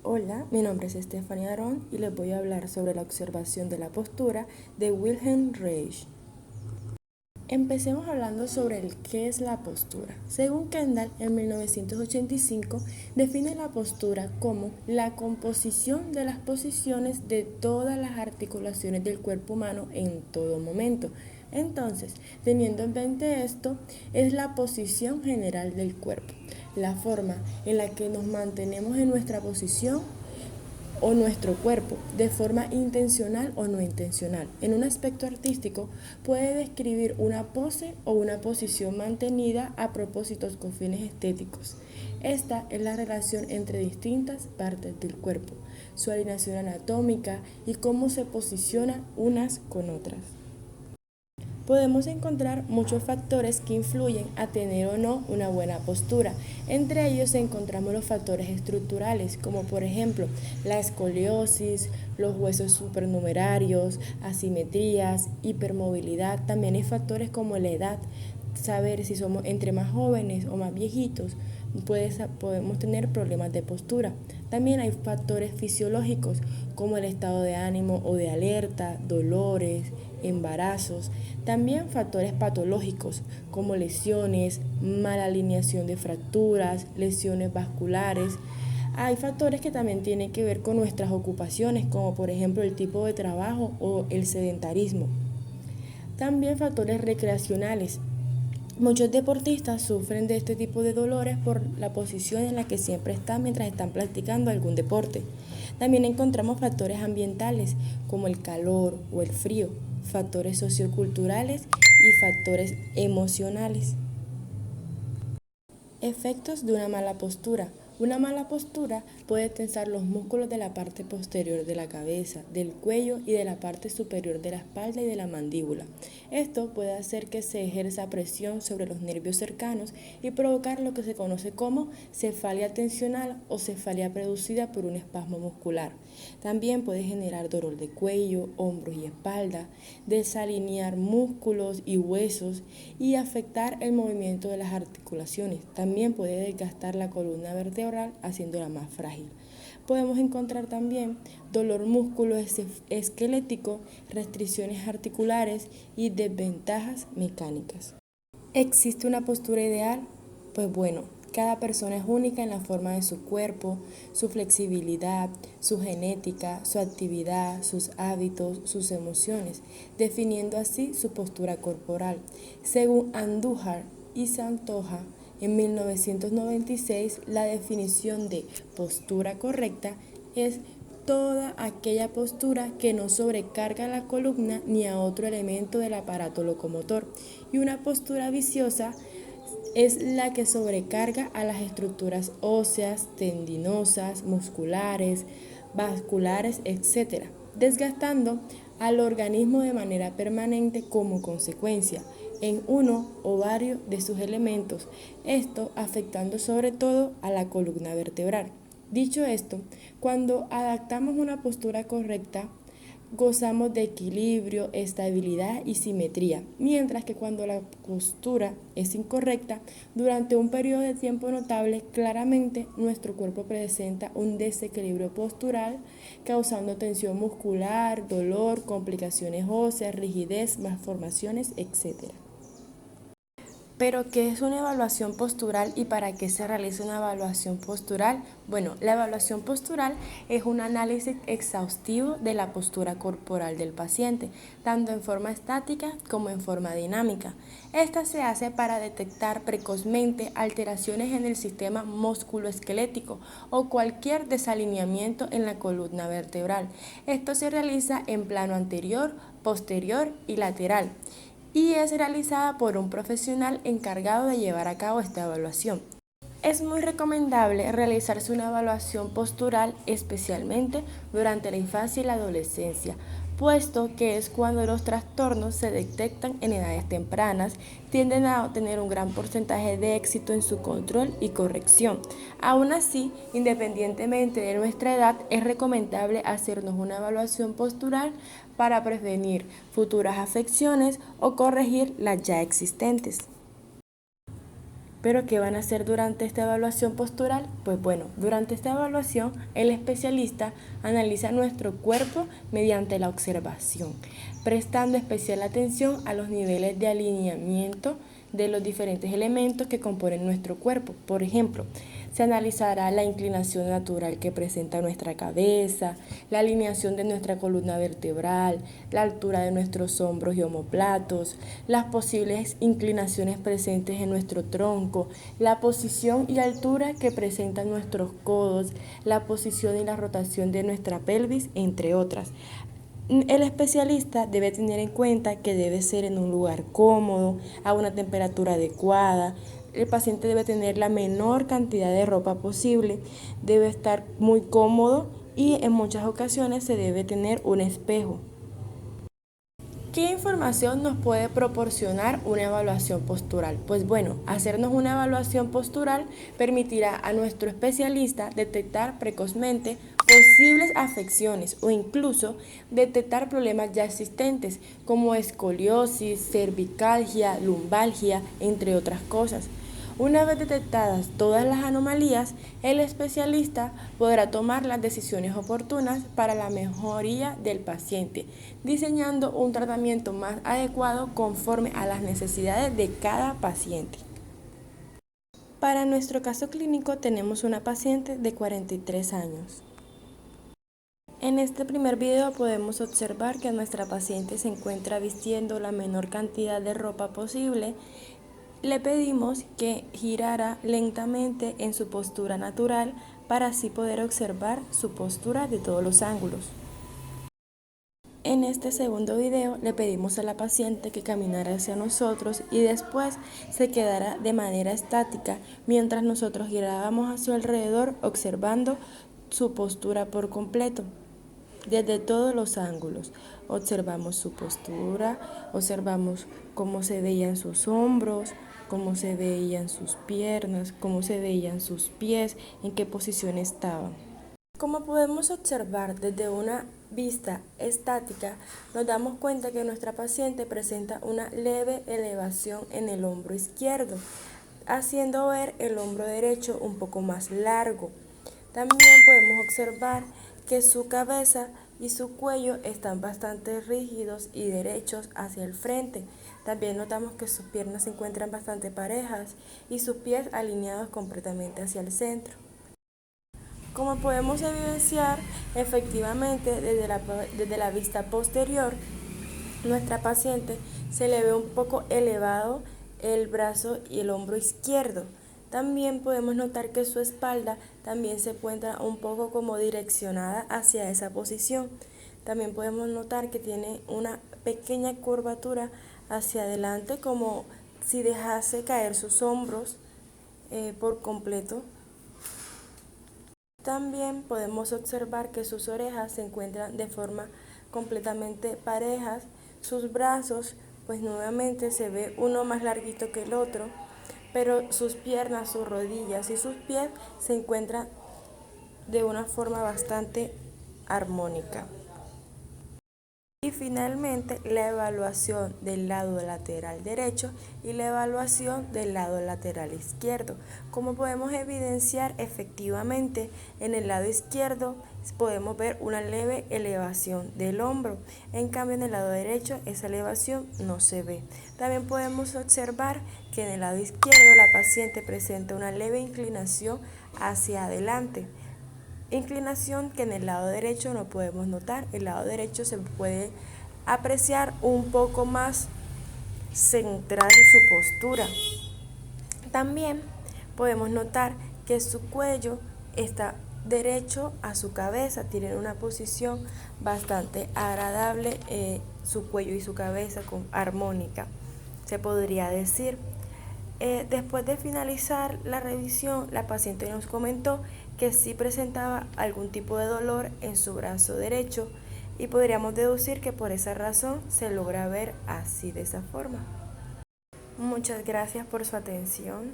Hola, mi nombre es Stephanie Aron y les voy a hablar sobre la observación de la postura de Wilhelm Reich. Empecemos hablando sobre el qué es la postura. Según Kendall, en 1985, define la postura como la composición de las posiciones de todas las articulaciones del cuerpo humano en todo momento. Entonces, teniendo en mente esto, es la posición general del cuerpo, la forma en la que nos mantenemos en nuestra posición o nuestro cuerpo, de forma intencional o no intencional. En un aspecto artístico puede describir una pose o una posición mantenida a propósitos con fines estéticos. Esta es la relación entre distintas partes del cuerpo, su alineación anatómica y cómo se posicionan unas con otras. Podemos encontrar muchos factores que influyen a tener o no una buena postura. Entre ellos encontramos los factores estructurales, como por ejemplo la escoliosis, los huesos supernumerarios, asimetrías, hipermovilidad. También hay factores como la edad, saber si somos entre más jóvenes o más viejitos, podemos tener problemas de postura. También hay factores fisiológicos como el estado de ánimo o de alerta, dolores, embarazos. También factores patológicos como lesiones, mala alineación de fracturas, lesiones vasculares. Hay factores que también tienen que ver con nuestras ocupaciones, como por ejemplo el tipo de trabajo o el sedentarismo. También factores recreacionales. Muchos deportistas sufren de este tipo de dolores por la posición en la que siempre están mientras están practicando algún deporte. También encontramos factores ambientales como el calor o el frío, factores socioculturales y factores emocionales. Efectos de una mala postura. Una mala postura puede tensar los músculos de la parte posterior de la cabeza, del cuello y de la parte superior de la espalda y de la mandíbula. Esto puede hacer que se ejerza presión sobre los nervios cercanos y provocar lo que se conoce como cefalia tensional o cefalia producida por un espasmo muscular. También puede generar dolor de cuello, hombros y espalda, desalinear músculos y huesos y afectar el movimiento de las articulaciones. También puede desgastar la columna vertebral haciéndola más frágil. Podemos encontrar también dolor musculoesquelético, restricciones articulares y desventajas mecánicas. ¿Existe una postura ideal? Pues bueno, cada persona es única en la forma de su cuerpo, su flexibilidad, su genética, su actividad, sus hábitos, sus emociones, definiendo así su postura corporal. Según Andújar y Santoja, en 1996, la definición de postura correcta es toda aquella postura que no sobrecarga a la columna ni a otro elemento del aparato locomotor, y una postura viciosa es la que sobrecarga a las estructuras óseas, tendinosas, musculares, vasculares, etc., desgastando al organismo de manera permanente como consecuencia en uno o varios de sus elementos, esto afectando sobre todo a la columna vertebral. Dicho esto, cuando adaptamos una postura correcta, gozamos de equilibrio, estabilidad y simetría, mientras que cuando la postura es incorrecta, durante un periodo de tiempo notable, claramente nuestro cuerpo presenta un desequilibrio postural, causando tensión muscular, dolor, complicaciones óseas, rigidez, malformaciones, etc. Pero, ¿qué es una evaluación postural y para qué se realiza una evaluación postural? Bueno, la evaluación postural es un análisis exhaustivo de la postura corporal del paciente, tanto en forma estática como en forma dinámica. Esta se hace para detectar precozmente alteraciones en el sistema musculoesquelético o cualquier desalineamiento en la columna vertebral. Esto se realiza en plano anterior, posterior y lateral, y es realizada por un profesional encargado de llevar a cabo esta evaluación. Es muy recomendable realizarse una evaluación postural especialmente durante la infancia y la adolescencia, puesto que es cuando los trastornos se detectan en edades tempranas, tienden a tener un gran porcentaje de éxito en su control y corrección. Aún así, independientemente de nuestra edad, es recomendable hacernos una evaluación postural para prevenir futuras afecciones o corregir las ya existentes. ¿Pero qué van a hacer durante esta evaluación postural? Pues bueno, durante esta evaluación el especialista analiza nuestro cuerpo mediante la observación, prestando especial atención a los niveles de alineamiento de los diferentes elementos que componen nuestro cuerpo. Por ejemplo, se analizará la inclinación natural que presenta nuestra cabeza, la alineación de nuestra columna vertebral, la altura de nuestros hombros y omóplatos, las posibles inclinaciones presentes en nuestro tronco, la posición y altura que presentan nuestros codos, la posición y la rotación de nuestra pelvis, entre otras. El especialista debe tener en cuenta que debe ser en un lugar cómodo, a una temperatura adecuada. El paciente debe tener la menor cantidad de ropa posible, debe estar muy cómodo y en muchas ocasiones se debe tener un espejo. ¿Qué información nos puede proporcionar una evaluación postural? Pues bueno, hacernos una evaluación postural permitirá a nuestro especialista detectar precozmente posibles afecciones o incluso detectar problemas ya existentes como escoliosis, cervicalgia, lumbalgia, entre otras cosas. Una vez detectadas todas las anomalías, el especialista podrá tomar las decisiones oportunas para la mejoría del paciente, diseñando un tratamiento más adecuado conforme a las necesidades de cada paciente. Para nuestro caso clínico tenemos una paciente de 43 años. En este primer video podemos observar que nuestra paciente se encuentra vistiendo la menor cantidad de ropa posible. Le pedimos que girara lentamente en su postura natural para así poder observar su postura de todos los ángulos. En este segundo video le pedimos a la paciente que caminara hacia nosotros y después se quedara de manera estática mientras nosotros girábamos a su alrededor observando su postura por completo. Desde todos los ángulos, observamos su postura, observamos cómo se veían sus hombros, cómo se veían sus piernas, cómo se veían sus pies, en qué posición estaban. Como podemos observar desde una vista estática, nos damos cuenta que nuestra paciente presenta una leve elevación en el hombro izquierdo, haciendo ver el hombro derecho un poco más largo. También podemos observar que su cabeza y su cuello están bastante rígidos y derechos hacia el frente. También notamos que sus piernas se encuentran bastante parejas y sus pies alineados completamente hacia el centro. Como podemos evidenciar, efectivamente desde la vista posterior, nuestra paciente se le ve un poco elevado el brazo y el hombro izquierdo. También podemos notar que su espalda también se encuentra un poco como direccionada hacia esa posición. También podemos notar que tiene una pequeña curvatura hacia adelante, como si dejase caer sus hombros por completo. También podemos observar que sus orejas se encuentran de forma completamente parejas. Sus brazos, pues nuevamente se ve uno más larguito que el otro, pero sus piernas, sus rodillas y sus pies se encuentran de una forma bastante armónica. Y finalmente la evaluación del lado lateral derecho y la evaluación del lado lateral izquierdo. Como podemos evidenciar, efectivamente en el lado izquierdo podemos ver una leve elevación del hombro, en cambio en el lado derecho esa elevación no se ve. También podemos observar que en el lado izquierdo la paciente presenta una leve inclinación hacia adelante. Inclinación que en el lado derecho no podemos notar. El lado derecho se puede apreciar un poco más central en su postura. También podemos notar que su cuello está derecho a su cabeza, tienen una posición bastante agradable, su cuello y su cabeza armónica, se podría decir. Después de finalizar la revisión, la paciente nos comentó que sí presentaba algún tipo de dolor en su brazo derecho y podríamos deducir que por esa razón se logra ver así de esa forma. Muchas gracias por su atención.